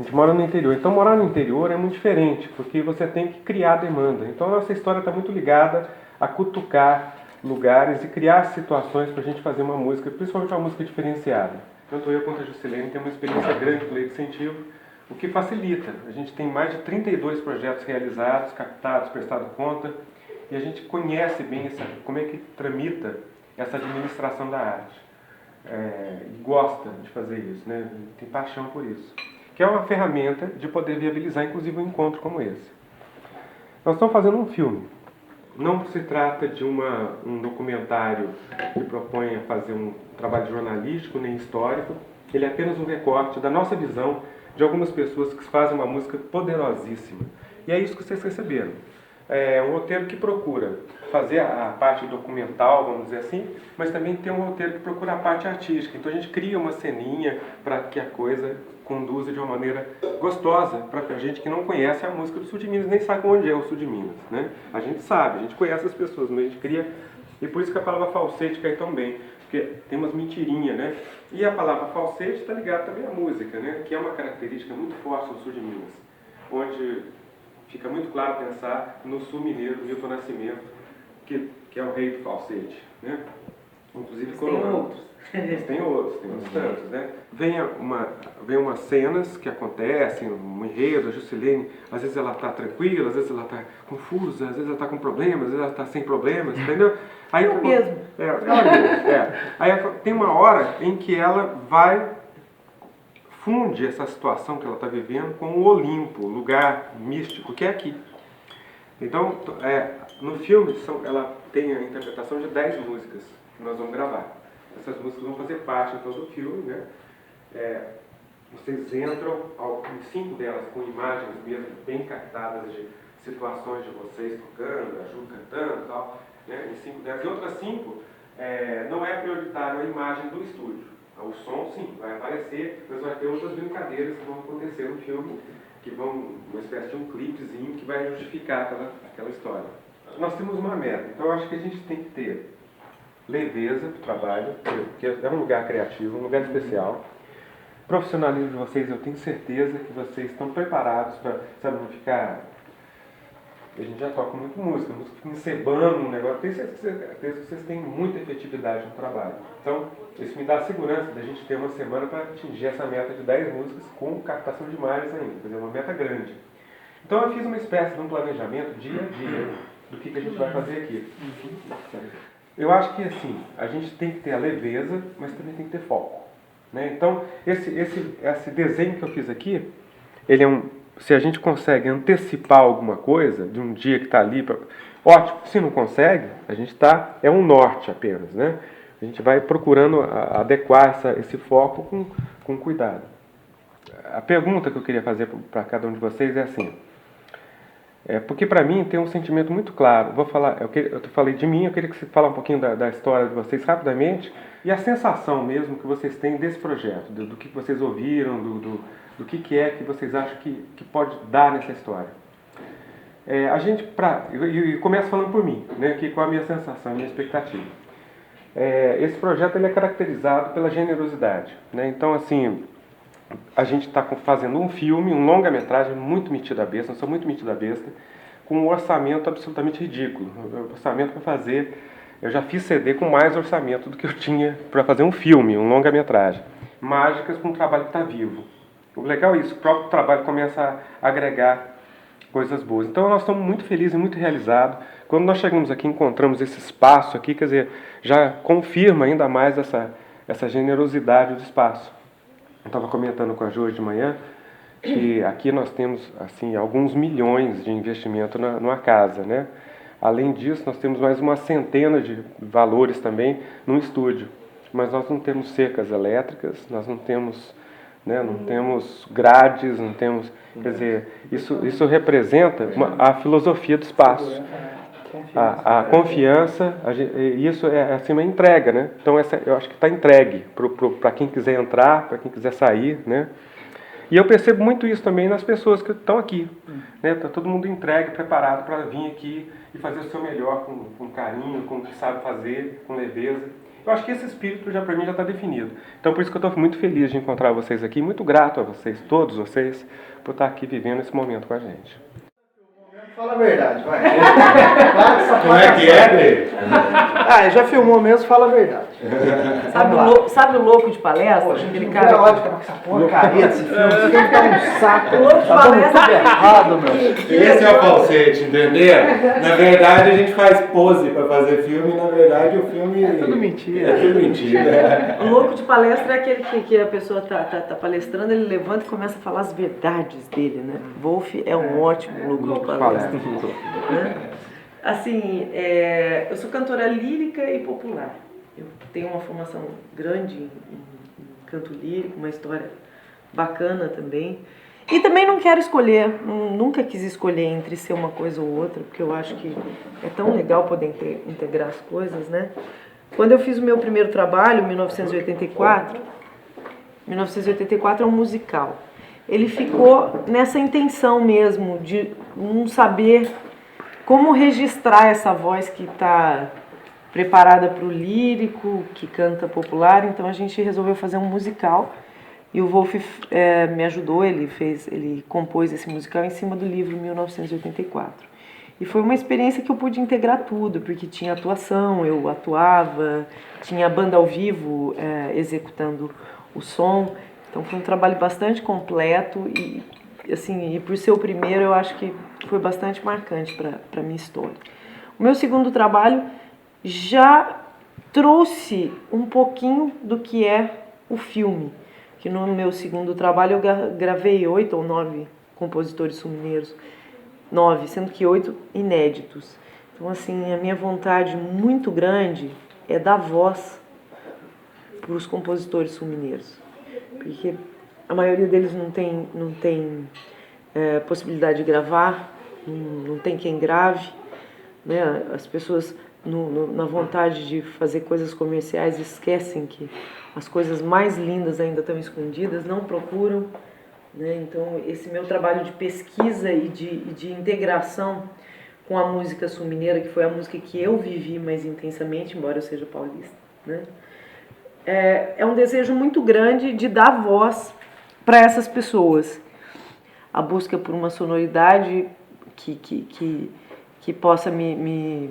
gente mora no interior. Então, morar no interior é muito diferente, porque você tem que criar demanda. Então, a nossa história está muito ligada a cutucar lugares e criar situações para a gente fazer uma música, principalmente uma música diferenciada. Tanto eu quanto a Juscelene temos uma experiência grande com o Lei de Incentivo, o que facilita. A gente tem mais de 32 projetos realizados, captados, prestado conta, e a gente conhece bem como é que tramita essa administração da arte. E gosta de fazer isso, né? Tem paixão por isso. Que é uma ferramenta de poder viabilizar, inclusive, um encontro como esse. Nós estamos fazendo um filme. Não se trata de um documentário que propõe a fazer um trabalho jornalístico nem histórico. Ele é apenas um recorte da nossa visão de algumas pessoas que fazem uma música poderosíssima. E é isso que vocês receberam. É um roteiro que procura fazer a parte documental, vamos dizer assim, mas também tem um roteiro que procura a parte artística. Então a gente cria uma ceninha para que a coisa conduza de uma maneira gostosa para a gente que não conhece a música do Sul de Minas, nem sabe onde é o Sul de Minas, né? A gente sabe, a gente conhece as pessoas, mas a gente cria... E por isso que a palavra falsete cai tão bem, porque tem umas mentirinhas, né? E a palavra falsete está ligada também à música, né? Que é uma característica muito forte do Sul de Minas, onde fica muito claro pensar no sul mineiro, Milton Nascimento, que é o rei do falsete, né? Inclusive tem outros, tem uns tantos, né? Vem umas cenas que acontecem, um enredo, a Juscelene, às vezes ela está tranquila, às vezes ela está confusa, às vezes ela está com problemas, às vezes ela está sem problemas, entendeu? Aí, ela mesmo. Ela mesmo. Aí tem uma hora em que ela funde essa situação que ela está vivendo com o Olimpo, o lugar místico que é aqui. Então, no filme, ela tem a interpretação de 10 músicas que nós vamos gravar. Essas músicas vão fazer parte então, do filme, né? Vocês entram em 5 delas com imagens mesmo bem captadas de situações de vocês tocando, a Ju cantando e tal, né? Em 5 delas. E outras 5, não é prioritário a imagem do estúdio. O som, sim, vai aparecer, mas vai ter outras brincadeiras que vão acontecer no filme, que vão, uma espécie de um clipezinho que vai justificar aquela história. Nós temos uma meta, então eu acho que a gente tem que ter leveza para o trabalho, porque é um lugar criativo, um lugar especial. Profissionalismo de vocês, eu tenho certeza que vocês estão preparados para, não ficar... A gente já toca muito música fica encebando um negócio. Tenho certeza que vocês têm muita efetividade no trabalho. Então, isso me dá a segurança da gente ter uma semana para atingir essa meta de 10 músicas com captação de imagens ainda, quer dizer, uma meta grande. Então, eu fiz uma espécie de um planejamento dia a dia do que a gente vai fazer aqui. Eu acho que, assim, a gente tem que ter a leveza, mas também tem que ter foco, né? Então, esse desenho que eu fiz aqui, ele é se a gente consegue antecipar alguma coisa de um dia que está ali, ótimo. Se não consegue, a gente é um norte apenas, né? A gente vai procurando adequar esse foco com cuidado. A pergunta que eu queria fazer para cada um de vocês é assim, porque para mim tem um sentimento muito claro. Eu falei de mim, eu queria que você falasse um pouquinho da história de vocês rapidamente e a sensação mesmo que vocês têm desse projeto, do que vocês ouviram, do que é que vocês acham que pode dar nessa história. Eu começo falando por mim, né, que qual a minha sensação, a minha expectativa. Esse projeto ele é caracterizado pela generosidade, né? Então, assim, a gente está fazendo um filme, um longa-metragem muito metido a besta, nós somos muito metido a besta, com um orçamento absolutamente ridículo. O orçamento para fazer... Eu já fiz CD com mais orçamento do que eu tinha para fazer um filme, um longa-metragem. Mágicas com um trabalho que está vivo. O legal é isso, o próprio trabalho começa a agregar coisas boas. Então nós estamos muito felizes e muito realizados. Quando nós chegamos aqui, encontramos esse espaço aqui, quer dizer, já confirma ainda mais essa generosidade do espaço. Eu estava comentando com a Ju hoje de manhã que aqui nós temos assim, alguns milhões de investimento numa casa, né? Além disso, nós temos mais uma centena de valores também no estúdio. Mas nós não temos cercas elétricas, nós não temos... Não temos grades, não temos... Quer dizer, isso representa a filosofia do espaço. A confiança, isso é assim, uma entrega, né? Então, eu acho que está entregue para quem quiser entrar, para quem quiser sair, né? E eu percebo muito isso também nas pessoas que estão aqui, né? Está todo mundo entregue, preparado para vir aqui e fazer o seu melhor, com carinho, com o que sabe fazer, com leveza. Eu acho que esse espírito já para mim já está definido. Então por isso que eu estou muito feliz de encontrar vocês aqui, muito grato a vocês, todos vocês, por estar aqui vivendo esse momento com a gente. Fala a verdade, vai. Fala essa Como é que é, Dave? já filmou mesmo, fala a verdade. Sabe o louco de palestra? Pô, a gente Aquele não cara vê a hora de acabar com essa porcaria desse filme. Isso aqui tá um saco. O louco de Tá dando palestra. tudo errado, meu. Esse é o falsete, entendeu? Na verdade, a gente faz pose pra fazer filme e, na verdade, o filme... É tudo mentira. É tudo mentira. O louco de palestra é aquele que a pessoa tá palestrando, ele levanta e começa a falar as verdades dele, né? Wolf é um ótimo louco de palestra. Né? Assim, eu sou cantora lírica e popular. Eu tenho uma formação grande em canto lírico, uma história bacana também. E também não quero escolher, nunca quis escolher entre ser uma coisa ou outra, porque eu acho que é tão legal poder integrar as coisas, né? Quando eu fiz o meu primeiro trabalho, 1984 é um musical. Ele ficou nessa intenção mesmo de não saber como registrar essa voz que está preparada para o lírico, que canta popular. Então a gente resolveu fazer um musical e o Wolf me ajudou, ele compôs esse musical em cima do livro 1984. E foi uma experiência que eu pude integrar tudo, porque tinha atuação, eu atuava, tinha banda ao vivo executando o som. Então foi um trabalho bastante completo e, assim, e por ser o primeiro eu acho que foi bastante marcante para a minha história. O meu segundo trabalho já trouxe um pouquinho do que é o filme, que no meu segundo trabalho eu gravei 8 ou 9 compositores sul-mineiros, 9, sendo que 8 inéditos. Então, assim, a minha vontade muito grande é dar voz para os compositores sul-mineiros, porque a maioria deles não tem possibilidade de gravar, não tem quem grave, né? As pessoas, na vontade de fazer coisas comerciais, esquecem que as coisas mais lindas ainda estão escondidas, não procuram, né? Então, esse meu trabalho de pesquisa e de integração com a música sul-mineira, que foi a música que eu vivi mais intensamente, embora eu seja paulista, né? É um desejo muito grande de dar voz para essas pessoas. A busca por uma sonoridade que possa me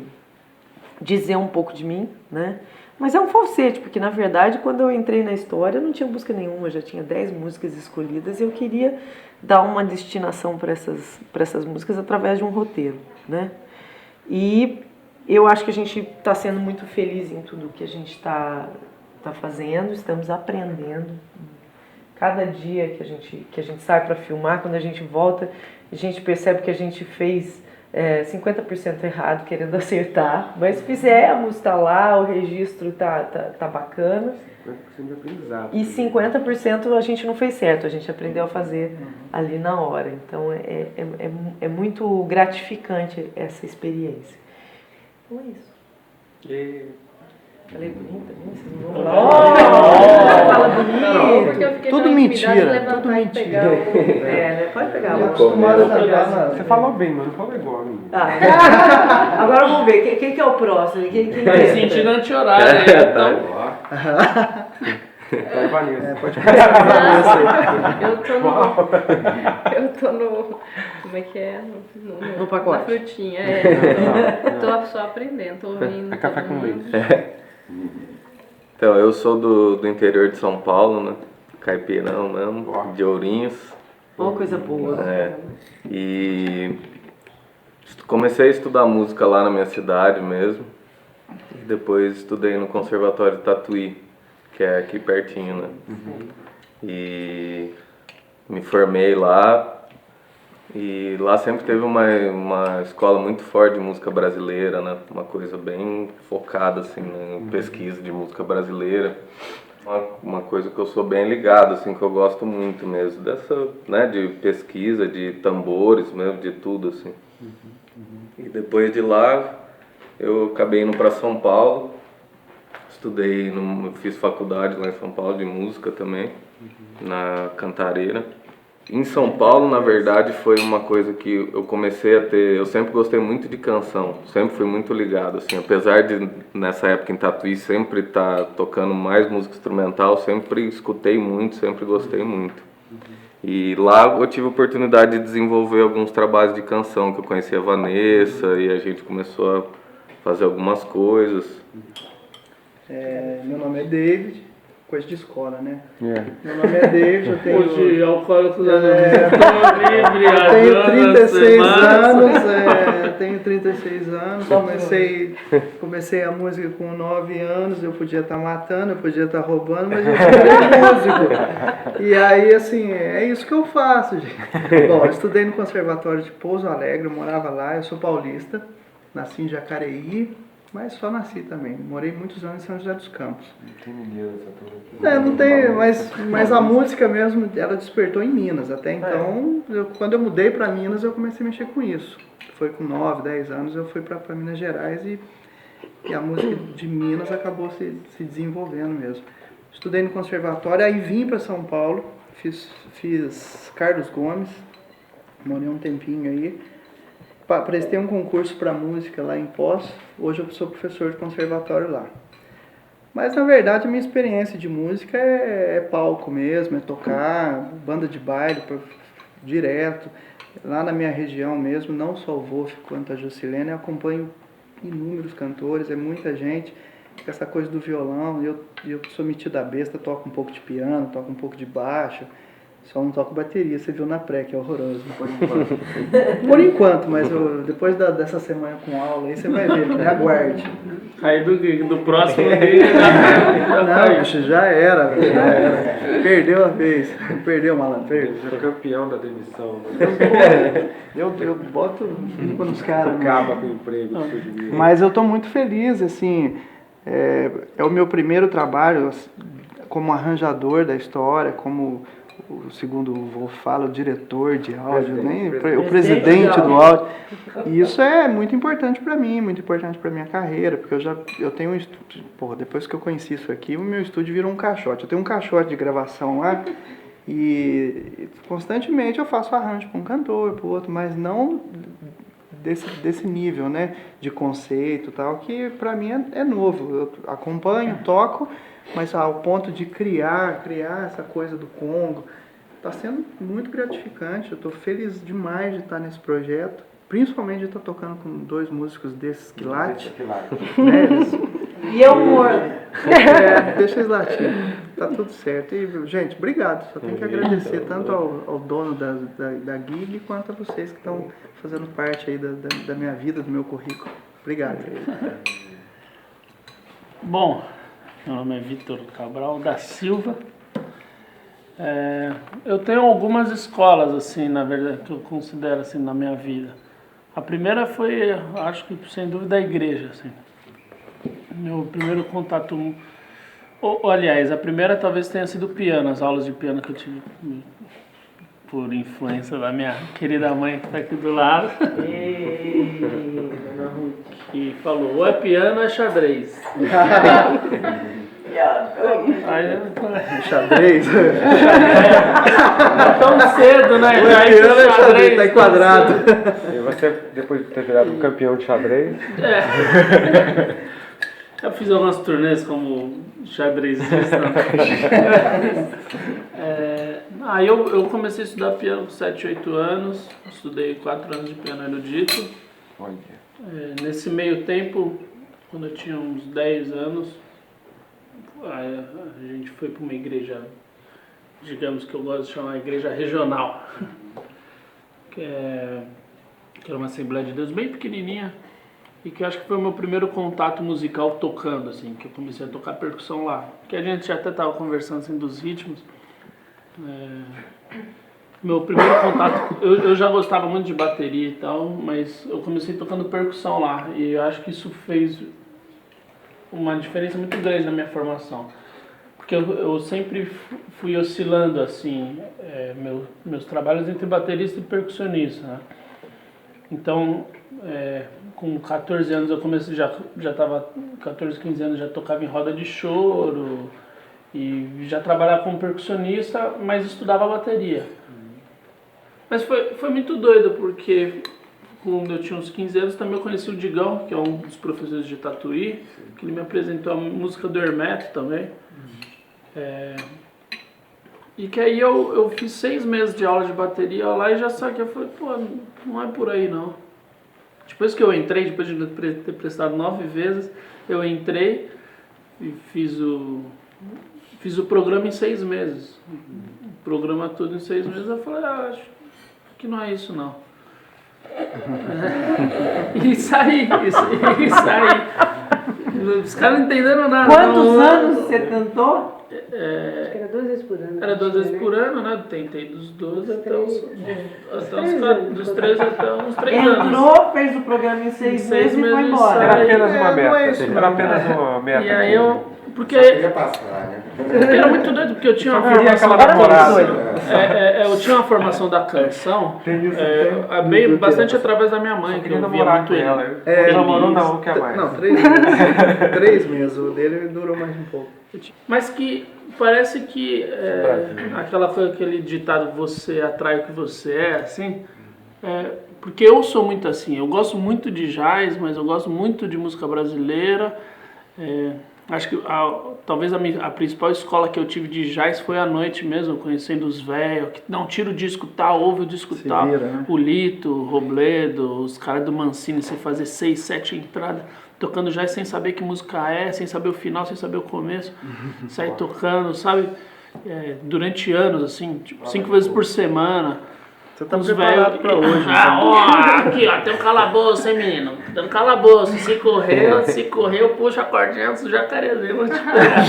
dizer um pouco de mim, né? Mas é um falsete, porque na verdade quando eu entrei na história não tinha busca nenhuma, já tinha 10 músicas escolhidas e eu queria dar uma destinação para essas músicas através de um roteiro, né? E eu acho que a gente está sendo muito feliz em tudo que a gente está fazendo, estamos aprendendo. Cada dia que a gente sai para filmar, quando a gente volta, a gente percebe que a gente fez 50% errado, querendo acertar, mas fizemos, está lá, o registro tá bacana. 50% de aprendizado. E 50% a gente não fez certo, a gente aprendeu a fazer ali na hora. Então é muito gratificante essa experiência. Então é isso. Falei bonita, vocês não vão falar. Fala bonito. Porque eu fiquei Tudo na mentira, intimidade de levantar tudo e mentira. pegar o... Né? Pode pegar Eu lá. acostumado a pegar na... Você falou bem, mas não falou igual. Né? Tá. Agora vamos ver, quem que é o próximo? Quem Tá me sentindo anti-horário aí, então. Então, Vanessa. Pode começar com a Vanessa aí. Eu tô no... Como é que é? No pacote. Na frutinha, Tô só aprendendo, tô ouvindo. É café todo com mundo. leite. Então, eu sou do interior de São Paulo, né? Caipirão mesmo, de Ourinhos. Uma coisa boa. E comecei a estudar música lá na minha cidade mesmo. E depois estudei no Conservatório de Tatuí, que é aqui pertinho, né? E me formei lá. E lá sempre teve uma escola muito forte de música brasileira, né? Uma coisa bem focada, assim, em pesquisa de música brasileira. Uma coisa que eu sou bem ligado, assim, que eu gosto muito mesmo, dessa, né, de pesquisa, de tambores mesmo, de tudo, assim. E depois de lá, eu acabei indo para São Paulo, fiz faculdade lá em São Paulo de música também, na Cantareira. Em São Paulo, na verdade, foi uma coisa que eu comecei a ter... Eu sempre gostei muito de canção, sempre fui muito ligado, assim. Apesar de, nessa época em Tatuí, sempre estar tocando mais música instrumental, sempre escutei muito, sempre gostei muito. E lá eu tive a oportunidade de desenvolver alguns trabalhos de canção, que eu conheci a Vanessa e a gente começou a fazer algumas coisas. Meu nome é David, coisa de escola, né? É. Meu nome é David, eu tenho... Hoje, alcoólicos Eu tenho 36 anos, tenho 36 anos, comecei a música com 9 anos, eu podia estar matando, eu podia estar roubando, mas eu sou músico. E aí, assim, é isso que eu faço, gente. Bom, eu estudei no Conservatório de Pouso Alegre, eu morava lá, eu sou paulista, nasci em Jacareí, mas só nasci também. Morei muitos anos em São José dos Campos. Não tem ninguém nessa turma. Não tem, mas a música mesmo, ela despertou em Minas. Até então, quando eu mudei para Minas, eu comecei a mexer com isso. Foi com 9, 10 anos, eu fui para Minas Gerais e a música de Minas acabou se desenvolvendo mesmo. Estudei no conservatório, aí vim para São Paulo, fiz Carlos Gomes, morei um tempinho aí. Prestei um concurso para música lá em Poços, hoje eu sou professor de conservatório lá. Mas na verdade a minha experiência de música é palco mesmo, é tocar, banda de baile direto. Lá na minha região mesmo, não só o Wolf quanto a Jusilene, eu acompanho inúmeros cantores, é muita gente com essa coisa do violão. Eu sou metido a besta, toco um pouco de piano, toco um pouco de baixo. Só não toco bateria, você viu na pré, que é horroroso. Por enquanto. Por enquanto, mas depois dessa semana com aula aí, você vai ver, né? Aguarde. Aí do próximo dia Não, bicho, já era. Perdeu a vez. Perdeu, malandro, perdeu. Você é campeão da demissão. Né? Eu boto língua nos caras. Acaba com o emprego. Mas eu tô muito feliz, assim, é o meu primeiro trabalho como arranjador da história, como... O segundo o Wolf fala, o diretor de áudio, o presidente do áudio. E isso é muito importante para mim, muito importante para minha carreira, porque eu tenho um estúdio. Porra, depois que eu conheci isso aqui, o meu estúdio virou um caixote. Eu tenho um caixote de gravação lá e constantemente eu faço arranjo para um cantor, para o outro, mas não desse nível, né, de conceito e tal, que para mim é novo. Eu acompanho, toco, mas ao ponto de criar essa coisa do Congo, está sendo muito gratificante. Eu estou feliz demais de estar nesse projeto, principalmente de estar tocando com 2 músicos desses que late. Né? E é humor. Deixa eles latir, tá tudo certo. E, gente, obrigado. Só tenho que agradecer tanto ao dono da gig quanto a vocês que estão fazendo parte aí da minha vida, do meu currículo. Obrigado. Bom, meu nome é Vitor Cabral da Silva. Eu tenho algumas escolas, assim, na verdade, que eu considero assim na minha vida. A primeira foi, acho que sem dúvida, a igreja, assim. Meu primeiro contato, aliás, a primeira talvez tenha sido o piano, as aulas de piano que eu tive por influência da minha querida mãe que está aqui do lado. Que falou, ou é piano ou é xadrez. Xadrez? Tão cedo, né? O piano é xadrez, tá enquadrado. E você, depois de ter virado um campeão de xadrez? Eu fiz algumas turnês como xadrezista. Aí eu comecei a estudar piano com 7, 8 anos. Estudei 4 anos de piano erudito. Nesse meio tempo, quando eu tinha uns 10 anos, a gente foi para uma igreja, digamos que eu gosto de chamar igreja regional, que era uma Assembleia de Deus bem pequenininha, e que eu acho que foi o meu primeiro contato musical tocando, assim, que eu comecei a tocar percussão lá, que a gente até estava conversando assim dos ritmos. Meu primeiro contato, eu já gostava muito de bateria e tal, mas eu comecei tocando percussão lá, e eu acho que isso fez uma diferença muito grande na minha formação, porque eu sempre fui oscilando assim, meus trabalhos entre baterista e percussionista, né? Então, com 14 anos eu comecei, já estava 14, 15 anos, já tocava em roda de choro e já trabalhava como percussionista, mas estudava bateria. Mas foi muito doido, porque quando eu tinha uns 15 anos também eu conheci o Digão, que é um dos professores de Tatuí, que ele me apresentou a música do Hermeto também. E que aí eu fiz 6 meses de aula de bateria lá e já saquei, eu falei, pô, não é por aí não. Depois que eu entrei, depois de ter prestado 9 vezes, eu entrei e fiz o programa em 6 meses. O programa todo em 6 meses, eu falei, acho que não é isso não. E saí. Os caras não entenderam nada. Quantos anos você cantou? Acho que era 2 vezes por ano. Era 2 vezes por ano, né? Tentei dos 12 até os 13 até uns 3 anos. Entrou, fez o programa em 6 meses e foi embora. Era apenas uma meta. não é isso, Era apenas uma meta. E aí porque Queria passar, né? era muito doido, porque eu tinha uma Queria formação aquela da namorada. eu tinha uma formação da canção, bastante através da minha mãe, que Queria eu via namorar muito com ele. ela. Ele Namorou não, o que é mais? Não, 3 meses. 3 meses. O dele durou mais um pouco. Mas que parece que aquele ditado, você atrai o que você é, assim, porque eu sou muito assim, eu gosto muito de jazz, mas eu gosto muito de música brasileira. Acho que talvez a principal escola que eu tive de jazz foi à noite mesmo, conhecendo os velhos, que não tira o disco tal, ouve o disco Se tal. vira, né? O Lito, o Robledo, os caras do Mancini, você fazer 6, 7 entradas, tocando jazz sem saber que música é, sem saber o final, sem saber o começo, sair tocando, sabe? Durante anos, assim, tipo, 5 vezes por semana. Você tá Os preparado velhos- pra hoje, Ah, então. ó, aqui, ó, tem um calabouço, hein, menino? Tem um calabouço. Se correr, eu puxo a cordinha do jacarezinho. Vou te pegar.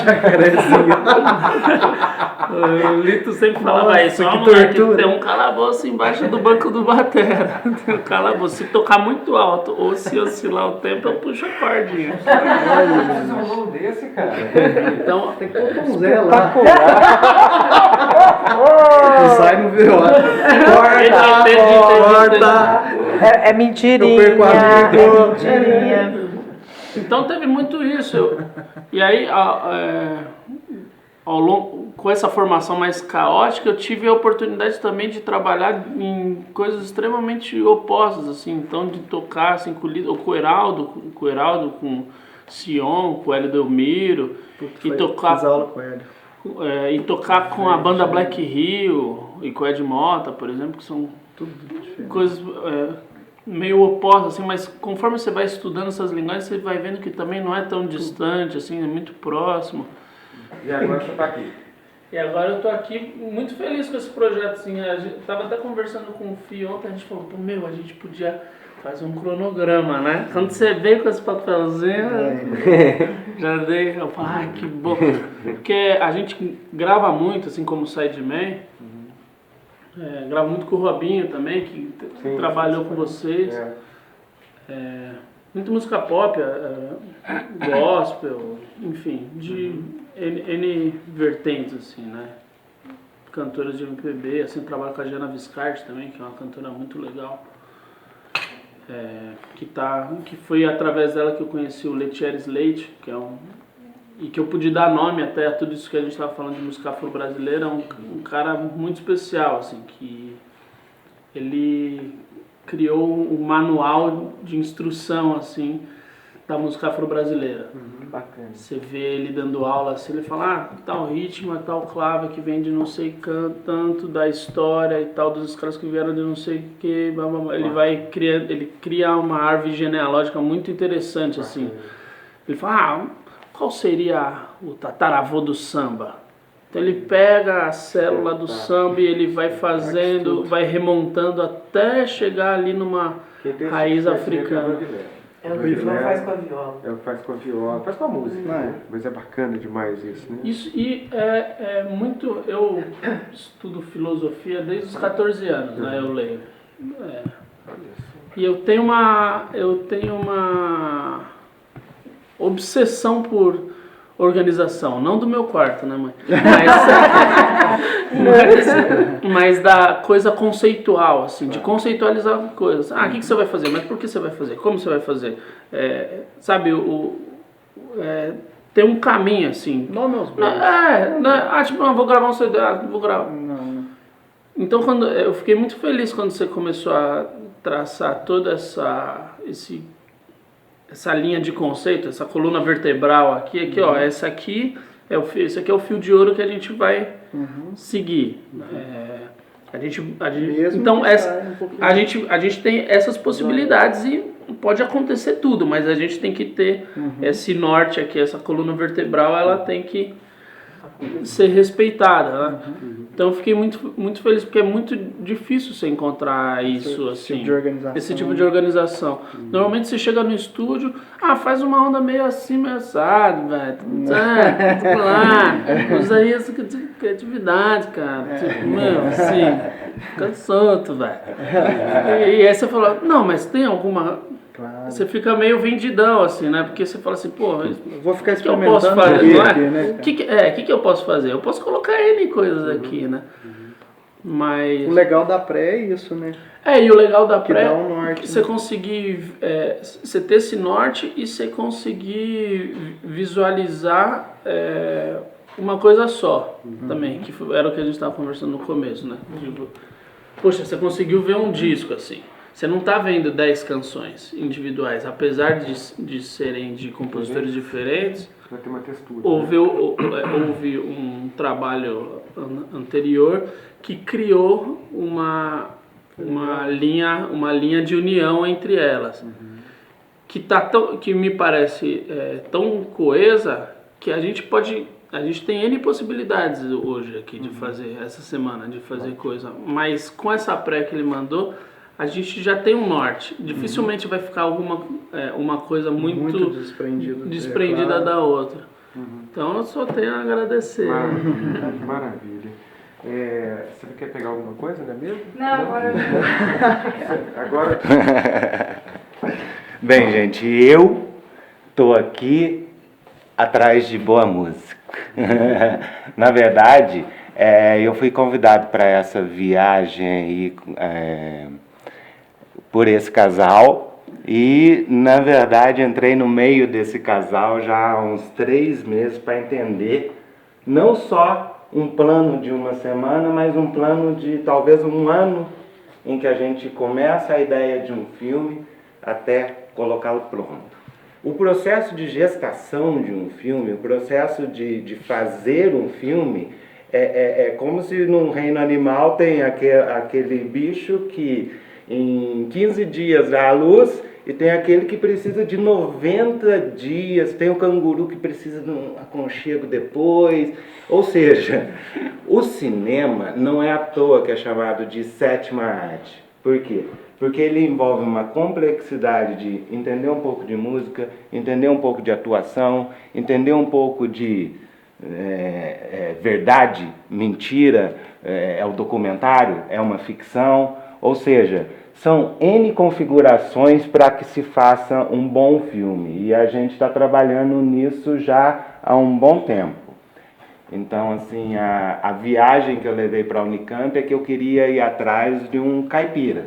O Lito sempre falava Nossa, isso. Ó, que moleque, tortura. tem um calabouço embaixo do banco do batera. Tem um calabouço. Se tocar muito alto ou se oscilar o tempo, eu puxo a cordinha. Fazer um nome desse, cara. Então, Tem que pôr um Zé lá. Não sai no VO. É mentirinha. Eu perco a amigo. Mentirinha. então teve muito isso. E aí, ao longo, com essa formação mais caótica, eu tive a oportunidade também de trabalhar em coisas extremamente opostas, assim, então de tocar assim, com o Heraldo, com o Sion, com o Hélio Delmiro, e tocar Fiz aula com ele. e tocar com a banda Black Hill e com o Ed Mota, por exemplo, que são Tudo diferente. coisas meio opostas, assim, mas conforme você vai estudando essas linguagens, você vai vendo que também não é tão distante, assim, é muito próximo. E agora você tá aqui. E agora eu tô aqui muito feliz com esse projeto, assim, a gente tava até conversando com o Fio ontem, a gente falou, pô, a gente podia fazer um cronograma, né? Quando você veio com esse papelzinho, já dei, eu falei, ai, que bom. Porque a gente grava muito, assim, como Sideman, grava muito com o Robinho também, que trabalhou com vocês. Muita música pop, gospel, enfim, de N vertentes, assim, né? Cantoras de MPB, assim, trabalho com a Giana Viscardi também, que é uma cantora muito legal. Que foi através dela que eu conheci o Letieres Leite, que é e que eu pude dar nome até a tudo isso que a gente estava falando de música afro-brasileira, um cara muito especial, assim, que ele criou um manual de instrução, assim, da música afro-brasileira. Bacana. Você vê ele dando aula, assim, ele fala, tal ritmo, tal clave que vem de não sei tanto da história e tal, dos caras que vieram de não sei o que, ele vai criando, ele cria uma árvore genealógica muito interessante, assim. Ele fala, qual seria o tataravô do samba? Então ele pega a célula do samba e ele vai fazendo, vai remontando até chegar ali numa raiz africana. É o que o João faz com a viola. É o que faz com a viola, faz com a música. É. Mas é bacana demais isso, né? Isso, e é muito. Eu estudo filosofia desde os 14 anos, né? Eu leio. E eu tenho uma obsessão por organização, não do meu quarto, né, mãe? Mas da coisa conceitual, assim, de conceitualizar coisas. O que você vai fazer? Mas por que você vai fazer? Como você vai fazer? Sabe, tem um caminho, assim. Nome aos beijos. Tipo, não, vou gravar um CD, vou gravar. Não. Então eu fiquei muito feliz quando você começou a traçar toda essa linha de conceito, essa coluna vertebral aqui, ó, esse aqui é o fio de ouro que a gente vai seguir. Então a gente tem essas possibilidades e pode acontecer tudo, mas a gente tem que ter esse norte aqui, essa coluna vertebral, ela tem que ser respeitada, né? Então eu fiquei muito, muito feliz, porque é muito difícil você encontrar isso, assim, esse tipo de organização. Normalmente você chega no estúdio, faz uma onda meio assim, meio assado, velho, usa isso que criatividade, cara, tipo, meu, assim, fica solto, velho. E aí você fala, não, mas tem alguma... Claro. Você fica meio vendidão, assim, né? Porque você fala assim, pô, vou ficar experimentando o que eu posso fazer, não é? Aqui, né, o que eu posso fazer? Eu posso colocar N coisas aqui, né? Mas... O legal da pré é isso, né? E o legal da pré é um norte, você conseguir... você ter esse norte e você conseguir visualizar uma coisa só também, que era o que a gente estava conversando no começo, né? Tipo, poxa, você conseguiu ver um disco, assim. Você não está vendo 10 canções individuais, apesar de serem de compositores diferentes. Vai ter uma textura. Houve um trabalho anterior que criou uma linha de união entre elas, que me parece tão coesa que a gente tem N possibilidades hoje aqui de fazer, essa semana, de fazer coisa, mas com essa pré que ele mandou, a gente já tem um norte. Dificilmente vai ficar uma coisa muito desprendida da outra. Então eu só tenho a agradecer. Maravilha. Você quer pegar alguma coisa, não é mesmo? Não, agora não. Agora... Bem, gente, eu tô aqui atrás de boa música. Na verdade, eu fui convidado para essa viagem aí, por esse casal, e na verdade entrei no meio desse casal já há uns 3 meses para entender não só um plano de uma semana, mas um plano de talvez um ano em que a gente começa a ideia de um filme até colocá-lo pronto. O processo de gestação de um filme, o processo de fazer um filme, é como se no reino animal tem aquele bicho que em 15 dias dá à luz, e tem aquele que precisa de 90 dias, tem o canguru que precisa de um aconchego depois. Ou seja, o cinema não é à toa que é chamado de 7ª arte. Por quê? Porque ele envolve uma complexidade de entender um pouco de música, entender um pouco de atuação, entender um pouco de verdade, mentira, é o documentário, é uma ficção. Ou seja, são N configurações para que se faça um bom filme. E a gente está trabalhando nisso já há um bom tempo. Então, assim, a viagem que eu levei para a Unicamp é que eu queria ir atrás de um caipira.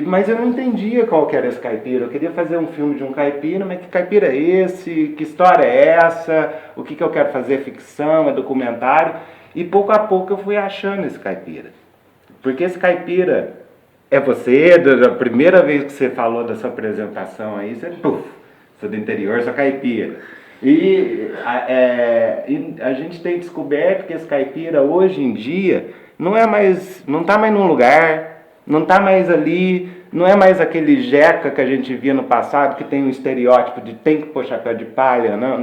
Mas eu não entendia qual que era esse caipira. Eu queria fazer um filme de um caipira, mas que caipira é esse? Que história é essa? O que eu quero fazer? Ficção? É documentário? E pouco a pouco eu fui achando esse caipira. Porque esse caipira é você, da primeira vez que você falou da sua apresentação aí, você, sou do interior, sou caipira. E a gente tem descoberto que esse caipira, hoje em dia, não está mais num lugar, não está mais ali, não é mais aquele jeca que a gente via no passado, que tem um estereótipo de tem que pôr chapéu de palha, não.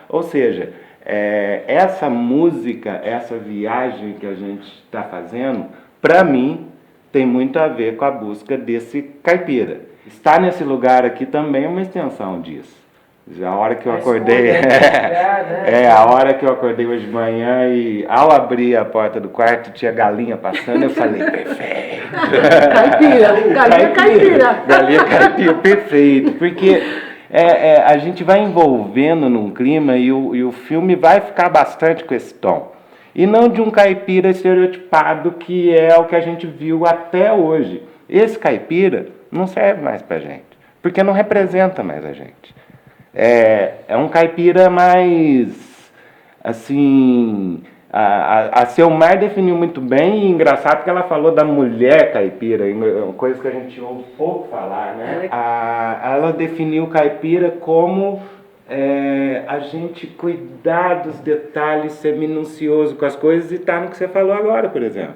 Ou seja, essa música, essa viagem que a gente está fazendo, para mim, tem muito a ver com a busca desse caipira. Estar nesse lugar aqui também é uma extensão disso. A hora que eu acordei, a hora que eu acordei hoje de manhã e ao abrir a porta do quarto tinha galinha passando, eu falei, perfeito. Galinha caipira. Galinha caipira, perfeito. Porque a gente vai envolvendo num clima e o filme vai ficar bastante com esse tom. E não de um caipira estereotipado, que é o que a gente viu até hoje. Esse caipira não serve mais pra gente, porque não representa mais a gente. É um caipira mais, assim, A Selmar definiu muito bem, e engraçado porque ela falou da mulher caipira, uma coisa que a gente ouve pouco falar, né? Ela definiu caipira como a gente cuidar dos detalhes, ser minucioso com as coisas, e tá no que você falou agora, por exemplo.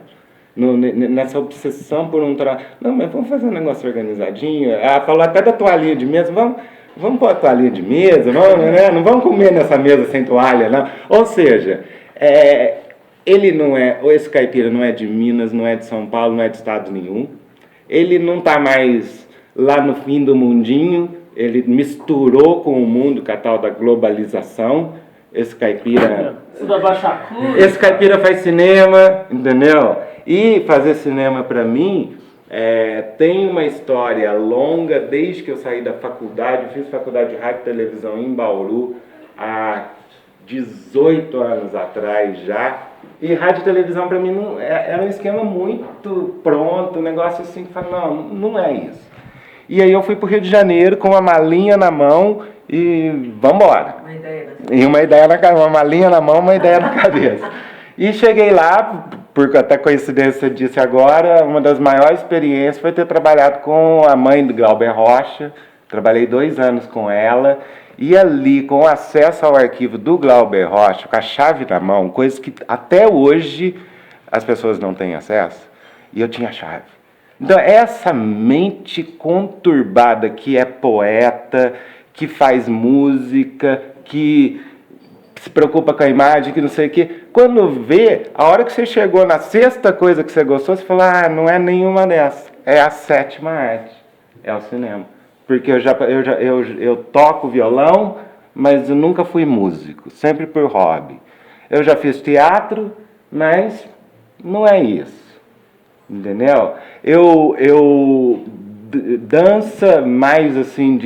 Nessa obsessão por um trabalho. Não, mas vamos fazer um negócio organizadinho. Ela falou até da toalhinha de mesa, vamos pôr a toalhinha de mesa, não vamos comer nessa mesa sem toalha, não. Ou seja, ele não é, esse caipira não é de Minas, não é de São Paulo, não é de estado nenhum. Ele não está mais lá no fim do mundinho, ele misturou com o mundo, com a tal da globalização. Esse caipira faz cinema, entendeu? E fazer cinema para mim tem uma história longa, desde que eu saí da faculdade. Eu fiz faculdade de rádio e televisão em Bauru há 18 anos atrás já. E rádio e televisão para mim era um esquema muito pronto, um negócio assim que fala, não é isso. E aí eu fui pro Rio de Janeiro com uma malinha na mão e vambora. Uma malinha na mão, uma ideia na cabeça. E cheguei lá, por até coincidência eu disse agora, uma das maiores experiências foi ter trabalhado com a mãe do Glauber Rocha. Trabalhei 2 anos com ela. E ali, com acesso ao arquivo do Glauber Rocha, com a chave na mão, coisas que até hoje as pessoas não têm acesso, e eu tinha a chave. Então, essa mente conturbada que é poeta, que faz música, que se preocupa com a imagem, que não sei o quê, quando vê, a hora que você chegou na 6ª coisa que você gostou, você falou, não é nenhuma dessas, é a 7ª arte, é o cinema. Porque eu toco violão, mas eu nunca fui músico, sempre por hobby. Eu já fiz teatro, mas não é isso. Entendeu? Eu dança mais assim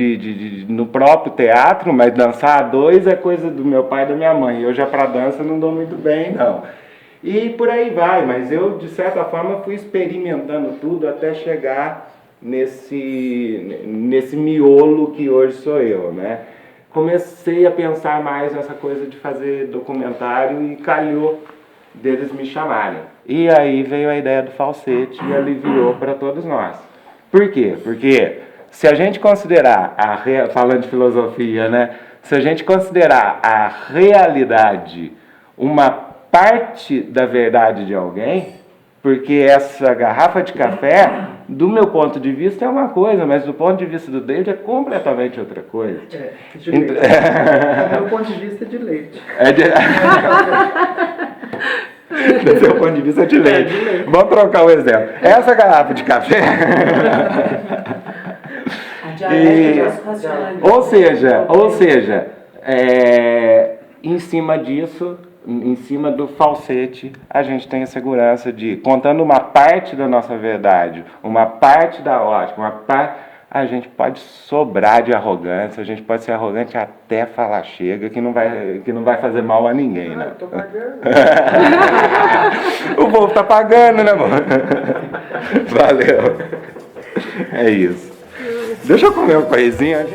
no próprio teatro, mas dançar a 2 é coisa do meu pai e da minha mãe. Eu já para dança não dou muito bem, não. E por aí vai, mas eu de certa forma fui experimentando tudo até chegar nesse miolo que hoje sou eu, né? Comecei a pensar mais nessa coisa de fazer documentário e calhou deles me chamarem. E aí veio a ideia do falsete e aliviou para todos nós. Por quê? Porque se a gente considerar, falando de filosofia, né? Se a gente considerar a realidade uma parte da verdade de alguém, porque essa garrafa de café, do meu ponto de vista, é uma coisa, mas do ponto de vista do David é completamente outra coisa. De leite. Do meu ponto de vista é de leite. Do seu ponto de vista é de leite. Vamos trocar o exemplo. Essa garrafa de café... Ou seja, em cima disso, em cima do falsete, a gente tem a segurança de, contando uma parte da nossa verdade, uma parte da ótica, a gente pode sobrar de arrogância, a gente pode ser arrogante até falar chega, que não vai fazer mal a ninguém, né? Tô pagando. O povo tá pagando, né, amor? Valeu. É isso. Deixa eu comer uma coisinha.